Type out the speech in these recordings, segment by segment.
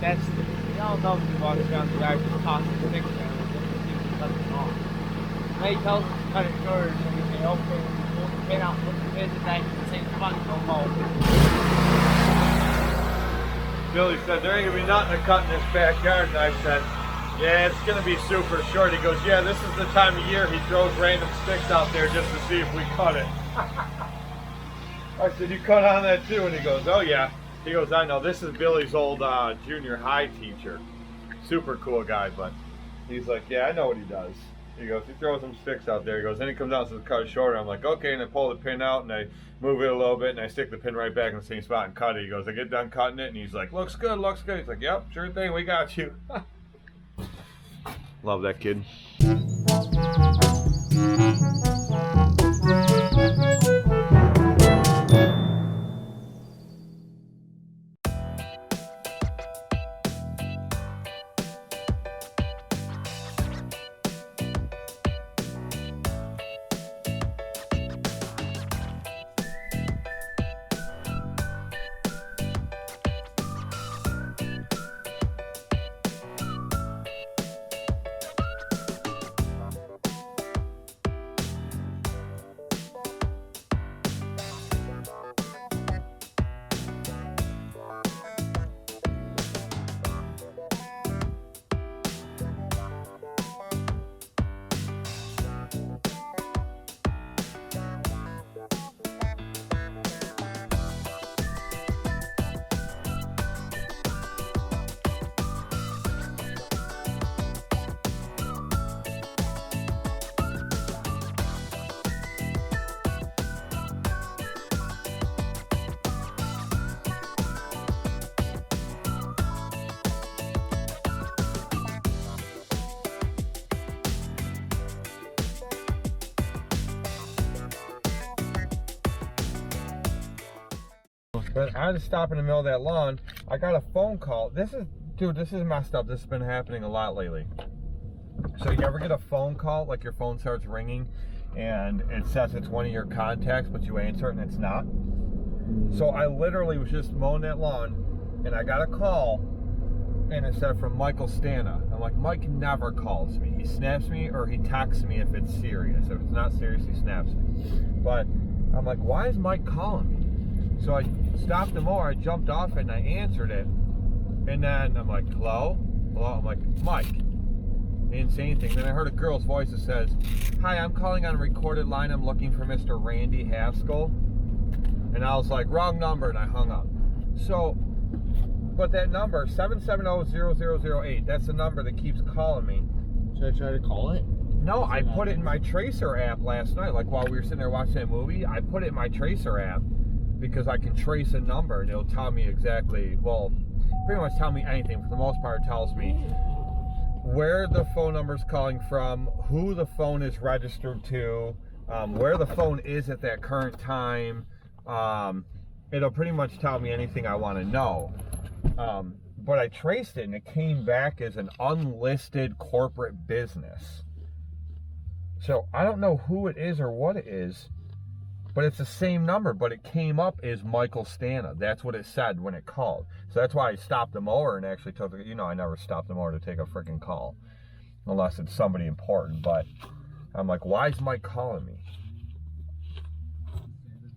that's, you all know if he walks around the yard just tossing sticks around, just to see if he cuts them off. And he tells us to cut it shorter, so we say, okay, pull the pin out, put the pin back in the same spot, go home. Billy said, there ain't gonna be nothing to cut in this backyard, and I said, yeah, it's gonna be super short. He goes, yeah, this is the time of year he throws random sticks out there just to see if we cut it. I said, you cut on that too? And he goes, oh yeah. He goes, I know, this is Billy's old junior high teacher. Super cool guy, but he's like, yeah, I know what he does. He goes, he throws some sticks out there. He goes, then he comes out and says, cut it shorter. I'm like, okay, and I pull the pin out and I move it a little bit and I stick the pin right back in the same spot and cut it. He goes, I get done cutting it and he's like, looks good, looks good. He's like, yep, sure thing, we got you. Love that kid. But I had to stop in the middle of that lawn. I got a phone call. Dude, this is messed up. This has been happening a lot lately. So you ever get a phone call, like your phone starts ringing and it says it's one of your contacts, but you answer it and it's not? So I literally was just mowing that lawn and I got a call and it said from Michael Stana. I'm like, Mike never calls me. He snaps me or he texts me if it's serious. If it's not serious, he snaps me. But I'm like, why is Mike calling me? So I stopped the mower, I jumped off it and I answered it. And then I'm like, hello? Hello? I'm like, Mike. He didn't say anything. Then I heard a girl's voice that says, hi, I'm calling on a recorded line. I'm looking for Mr. Randy Haskell. And I was like, wrong number, and I hung up. So, but that number, 770-0008, that's the number that keeps calling me. Should I try to call it? No, I put it in my Tracer app last night. Like while we were sitting there watching that movie, I put it in my Tracer app because I can trace a number and it'll tell me exactly, well, pretty much tell me anything. For the most part, it tells me where the phone number's calling from, who the phone is registered to, where the phone is at that current time. It'll pretty much tell me anything I want to know. But I traced it and it came back as an unlisted corporate business. So I don't know who it is or what it is, but it's the same number, but it came up as Michael Stana. That's what it said when it called. So that's why I stopped the mower and actually took it. You know, I never stopped the mower to take a freaking call unless it's somebody important. But I'm like, why is Mike calling me?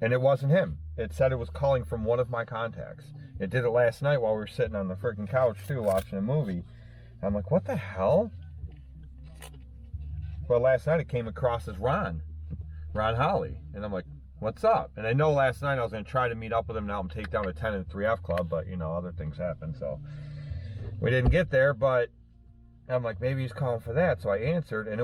And it wasn't him. It said it was calling from one of my contacts. It did it last night while we were sitting on the freaking couch too, watching a movie. I'm like, what the hell? Well, last night it came across as Ron Holly. And I'm like, what's up? And I know last night I was going to try to meet up with him now and take down a 10 and 3F club, but you know, other things happen. So we didn't get there, but I'm like, maybe he's calling for that. So I answered and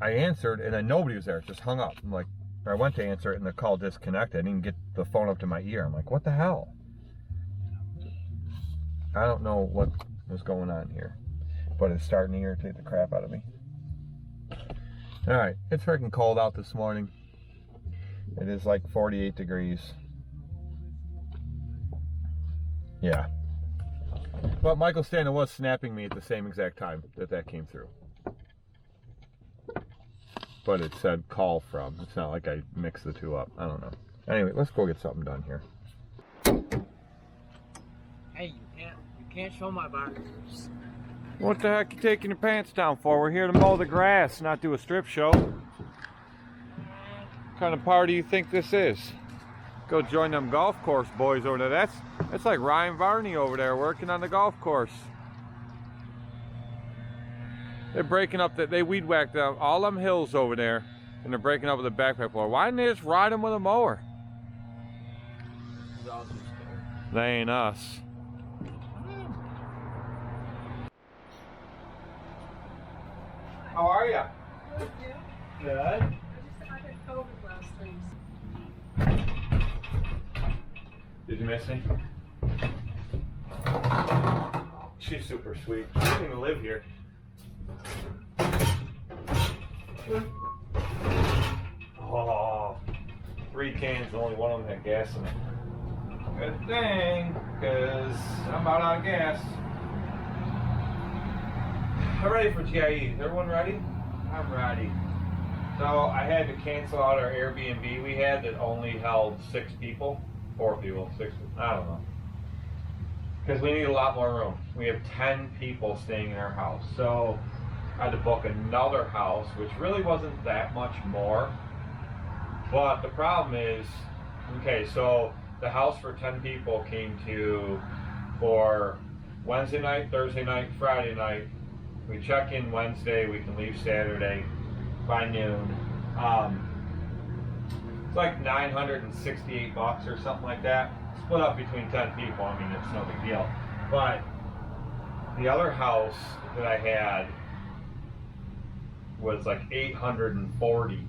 I answered and then nobody was there. It just hung up. I'm like, I went to answer it and the call disconnected. I didn't get the phone up to my ear. I'm like, what the hell? I don't know what was going on here, but it's starting to irritate the crap out of me. All right, it's freaking cold out this morning. It is like 48 degrees. Yeah. But Michael Stana was snapping me at the same exact time that came through. But it said call from. It's not like I mixed the two up. I don't know. Anyway, let's go get something done here. Hey, you can't show my boxers. What the heck you taking your pants down for? We're here to mow the grass, not do a strip show. What kind of party do you think this is? Go join them golf course boys over there. That's like Ryan Varney over there working on the golf course. They're breaking up they weed whacked all them hills over there, and they're breaking up with a backpack blower. Why didn't they just ride them with a mower? They ain't us. How are ya? Good. Good. I had COVID last time. Did you miss me? She's super sweet. She doesn't even live here. Oh, 3 cans, only one of them had gas in it. Good thing, because I'm about out of gas. I'm ready for GIE. Is everyone ready? I'm ready. So I had to cancel out our Airbnb we had that only held 6 people. 4 people, 6, I don't know. Because we need a lot more room. We have 10 people staying in our house. So I had to book another house, which really wasn't that much more. But the problem is, okay, so the house for 10 people came to for Wednesday night, Thursday night, Friday night. We check in Wednesday, we can leave Saturday by noon. It's like $968 or something like that. Split up between 10 people, I mean, it's no big deal. But the other house that I had was like $840.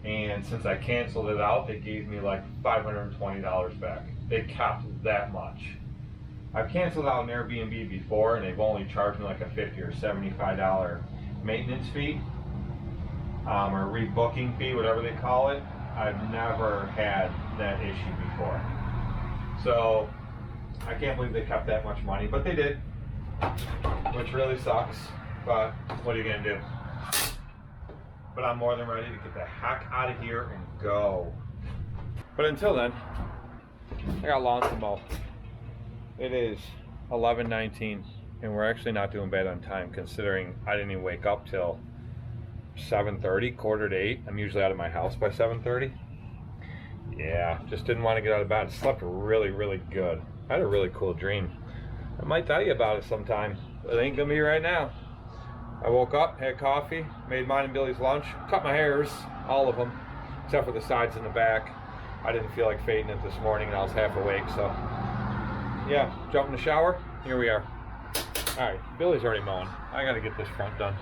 And since I canceled it out, they gave me like $520 back. They kept that much. I've canceled out an Airbnb before, and they've only charged me like a $50 or $75 maintenance fee, or rebooking fee, whatever they call it. I've never had that issue before. So I can't believe they kept that much money, but they did, which really sucks, but what are you gonna do? But I'm more than ready to get the heck out of here and go. But until then, I got lawns to mow. It is 11:19, and we're actually not doing bad on time, considering I didn't even wake up till 7:30, quarter to 8. I'm usually out of my house by 7:30. Yeah, just didn't want to get out of bed. Slept really, really good. I had a really cool dream. I might tell you about it sometime, but it ain't gonna be right now. I woke up, had coffee, made mine and Billy's lunch, cut my hairs, all of them, except for the sides and the back. I didn't feel like fading it this morning, and I was half awake, so yeah, jump in the shower, here we are. All right, Billy's already mowing. I gotta get this front done.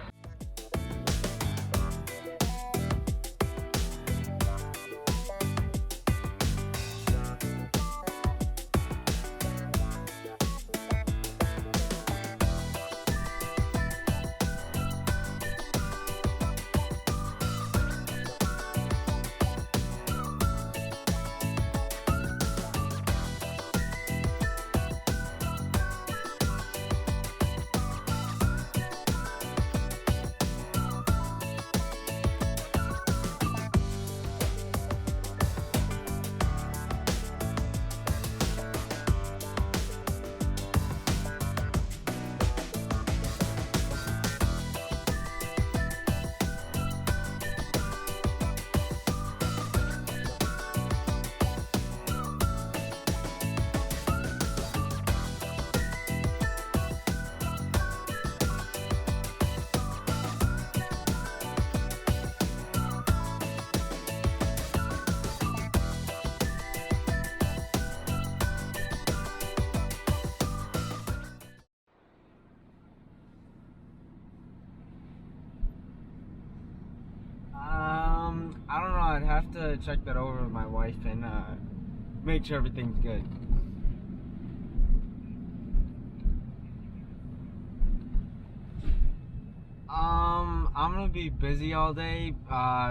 I don't know. I'd have to check that over with my wife and make sure everything's good. I'm gonna be busy all day.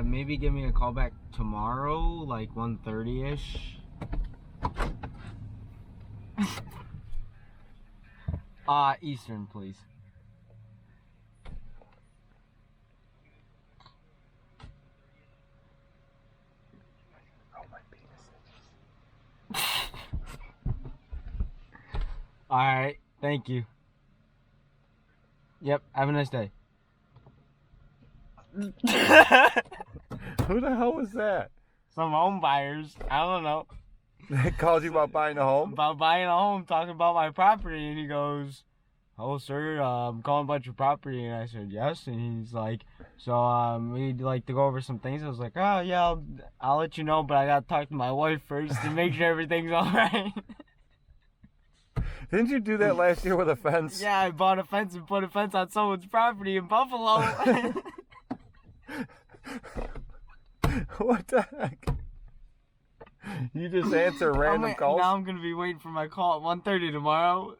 Maybe give me a call back tomorrow, like 1:30ish. Eastern, please. Alright, Thank you. Yep, have a nice day. Who the hell was that? Some home buyers, I don't know, They called you about buying a home? about buying a home, talking about my property, and he goes, "Oh, sir, I'm calling about your property," and I said, "Yes," and he's like, "So, we'd like to go over some things." I was like, "Oh, yeah, I'll let you know, but I gotta talk to my wife first to make sure everything's alright." Didn't you do that last year with a fence? Yeah, I bought a fence and put a fence on someone's property in Buffalo. What the heck? You just answer random calls? Now I'm gonna be waiting for my call at 1:30 tomorrow.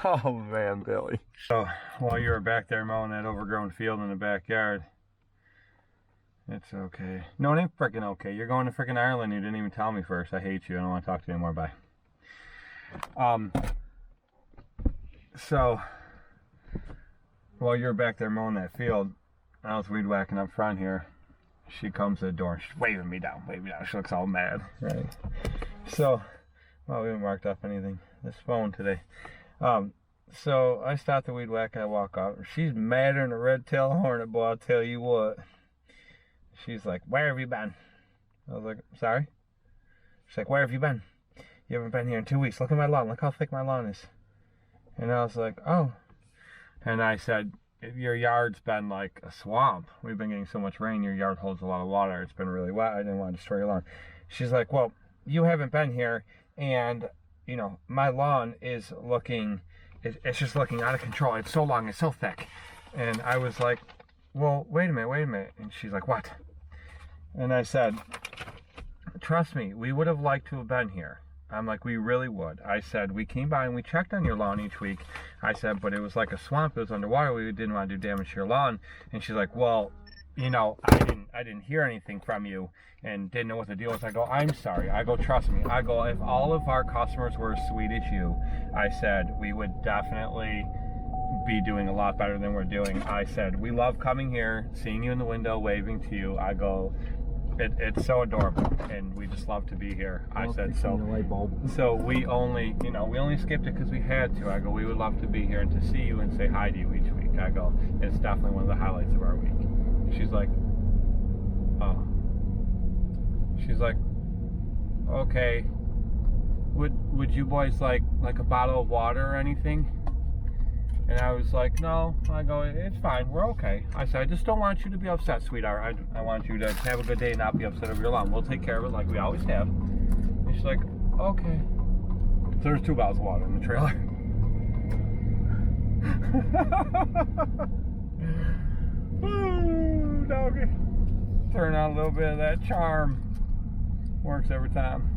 Oh man, Billy. So while you were back there mowing that overgrown field in the backyard, it's okay. No, it ain't freaking okay. You're going to freaking Ireland. You didn't even tell me first. I hate you. I don't want to talk to you anymore. Bye. So while you were back there mowing that field, I was weed whacking up front here. She comes to the door and she's waving me down. She looks all mad. Right. So, well, we haven't marked up anything. This phone today. So I stop the weed whack and I walk off. She's madder than a red-tailed hornet, boy, I'll tell you what. She's like, "Where have you been?" I was like, "Sorry?" She's like, "Where have you been? You haven't been here in 2 weeks. Look at my lawn. Look how thick my lawn is." And I was like, "Oh." And I said, "Your yard's been like a swamp. We've been getting so much rain. Your yard holds a lot of water. It's been really wet. I didn't want to destroy your lawn." She's like, "Well, you haven't been here, and you know, my lawn is looking, it's just looking out of control. It's so long, it's so thick." And I was like, "Well, wait a minute. And she's like, "What?" And I said, "Trust me, we would have liked to have been here." I'm like, "We really would." I said, "We came by and we checked on your lawn each week." I said, "But it was like a swamp. It was underwater. We didn't want to do damage to your lawn." And she's like, "Well, you know, I didn't hear anything from you and didn't know what the deal was." I go, "I'm sorry." I go, "Trust me." I go, "If all of our customers were as sweet as you," I said, "we would definitely be doing a lot better than we're doing." I said, "We love coming here, seeing you in the window, waving to you." I go, it's so adorable, and we just love to be here." I said, so we only, you know, we only skipped it because we had to. I go, "We would love to be here and to see you and say hi to you each week." I go, "It's definitely one of the highlights of our week." She's like, "Oh." She's like, "Okay, would you boys like a bottle of water or anything?" And I was like, "No." I go, "It's fine. We're okay." I said, "I just don't want you to be upset, sweetheart. I want you to have a good day and not be upset over your lawn. We'll take care of it like we always have." And she's like, "Okay." So there's 2 bottles of water in the trailer. Ooh, doggy. Turn on a little bit of that charm. Works every time.